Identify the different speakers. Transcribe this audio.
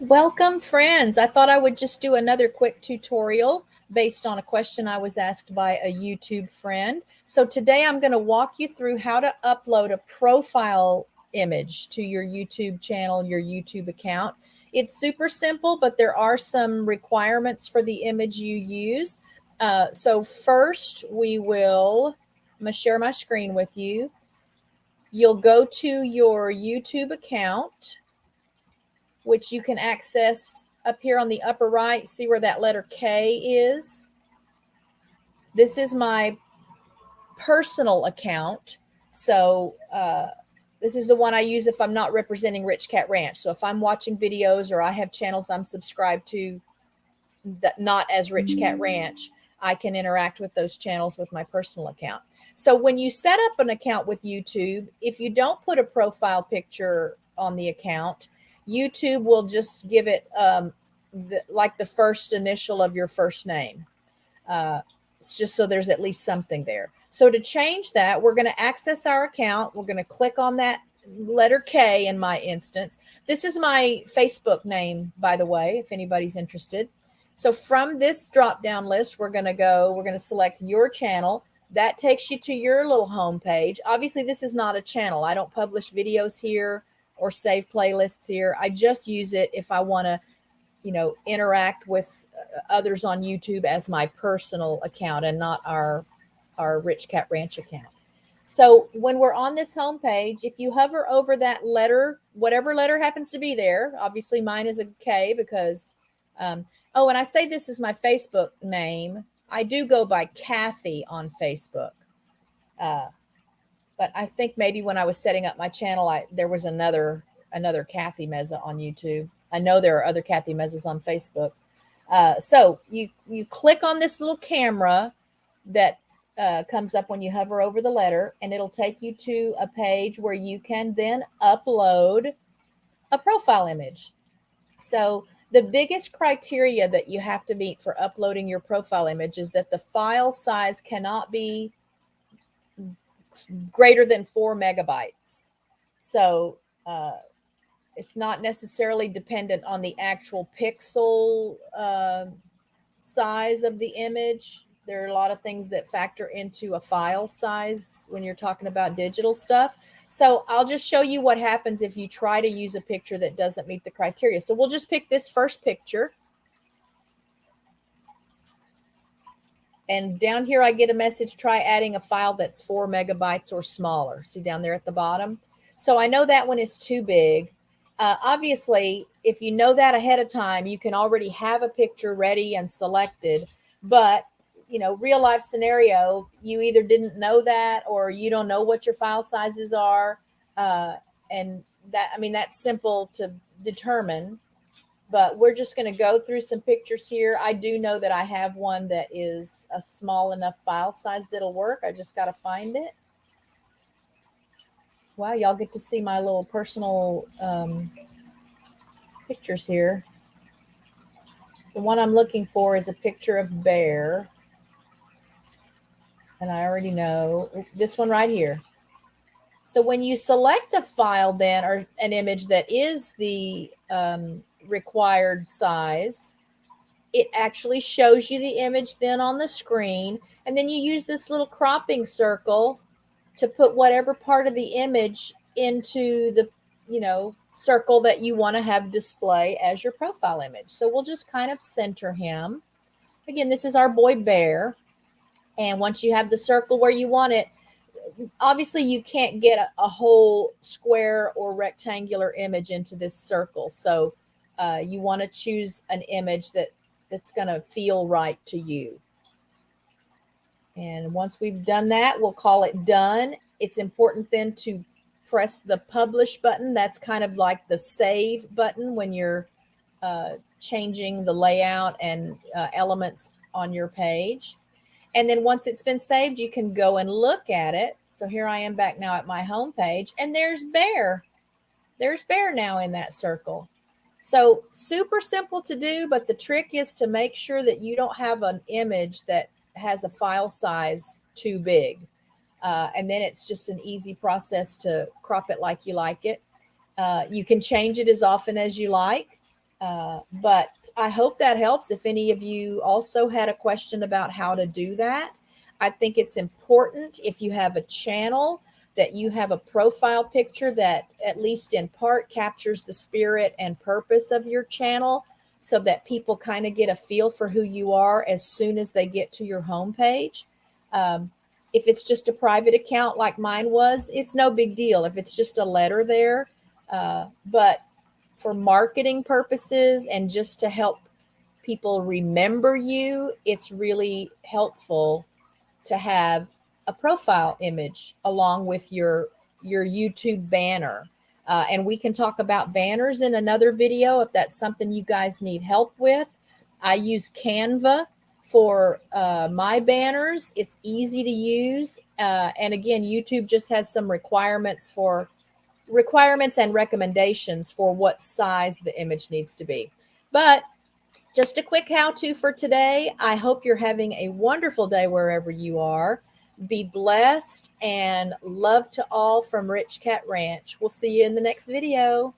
Speaker 1: Welcome, friends. I thought I would just do another quick tutorial based on a question I was asked by a YouTube friend. So today I'm going to walk you through how to upload a profile image to your YouTube channel, your YouTube account. It's super simple, but there are some requirements for the image you use. So first I'm going to share my screen with you. You'll go to your YouTube account, which you can access up here on the upper right. See where that letter K is? This is my personal account. So this is the one I use if I'm not representing RichKatRanch. So if I'm watching videos or I have channels I'm subscribed to that not as RichKatRanch, I can interact with those channels with my personal account. So when you set up an account with YouTube, if you don't put a profile picture on the account, YouTube will just give it like the first initial of your first name. It's just so there's at least something there. So to change that, we're going to access our account. We're going to click on that letter K in my instance. This is my Facebook name, by the way, if anybody's interested. So from this drop-down list, we're going to select your channel. That takes you to your little home page. Obviously, this is not a channel. I don't publish videos here or save playlists here. I just use it if I want to, interact with others on YouTube as my personal account and not our RichKatRanch account. So when we're on this home page, if you hover over that letter, whatever letter happens to be there, obviously mine is a K because, and I say this is my Facebook name. I do go by Kathy on Facebook. But I think maybe when I was setting up my channel, there was another Kathy Meza on YouTube. I know there are other Kathy Mezas on Facebook. So you click on this little camera that comes up when you hover over the letter, and it'll take you to a page where you can then upload a profile image. So the biggest criteria that you have to meet for uploading your profile image is that the file size cannot be greater than 4 megabytes. So it's not necessarily dependent on the actual pixel size of the image. There are a lot of things that factor into a file size when you're talking about digital stuff. So I'll just show you what happens if you try to use a picture that doesn't meet the criteria. So we'll just pick this first picture. And down here, I get a message, try adding a file that's 4 megabytes or smaller. See down there at the bottom? So I know that one is too big. Obviously, if you know that ahead of time, you can already have a picture ready and selected. But, real life scenario, you either didn't know that or you don't know what your file sizes are. And that's simple to determine. But we're just going to go through some pictures here. I do know that I have one that is a small enough file size that'll work. I just got to find it. Wow, y'all get to see my little personal pictures here. The one I'm looking for is a picture of bear. And I already know this one right here. So when you select a file then, or an image that is the required size, it actually shows you the image then on the screen. And then you use this little cropping circle to put whatever part of the image into the, circle that you want to have display as your profile image. So we'll just kind of center him. Again, this is our boy bear. And once you have the circle where you want it, obviously you can't get a whole square or rectangular image into this circle. So you want to choose an image that's going to feel right to you. And once we've done that, we'll call it done. It's important then to press the publish button. That's kind of like the save button when you're changing the layout and elements on your page. And then once it's been saved, you can go and look at it. So here I am back now at my home page, and there's bear. There's bear now in that circle. So super simple to do, but the trick is to make sure that you don't have an image that has a file size too big. And then it's just an easy process to crop it like you like it. You can change it as often as you like. But I hope that helps. If any of you also had a question about how to do that, I think it's important if you have a channel that you have a profile picture that at least in part captures the spirit and purpose of your channel so that people kind of get a feel for who you are as soon as they get to your homepage. Um, if it's just a private account like mine was, it's no big deal if it's just a letter there. But for marketing purposes and just to help people remember you, it's really helpful to have a profile image along with your YouTube banner. And we can talk about banners in another video if that's something you guys need help with. I use Canva for my banners. It's easy to use. And again, YouTube just has some requirements and recommendations for what size the image needs to be. But just a quick how-to for today. I hope you're having a wonderful day wherever you are. Be blessed and love to all from Rich Cat Ranch. We'll see you in the next video.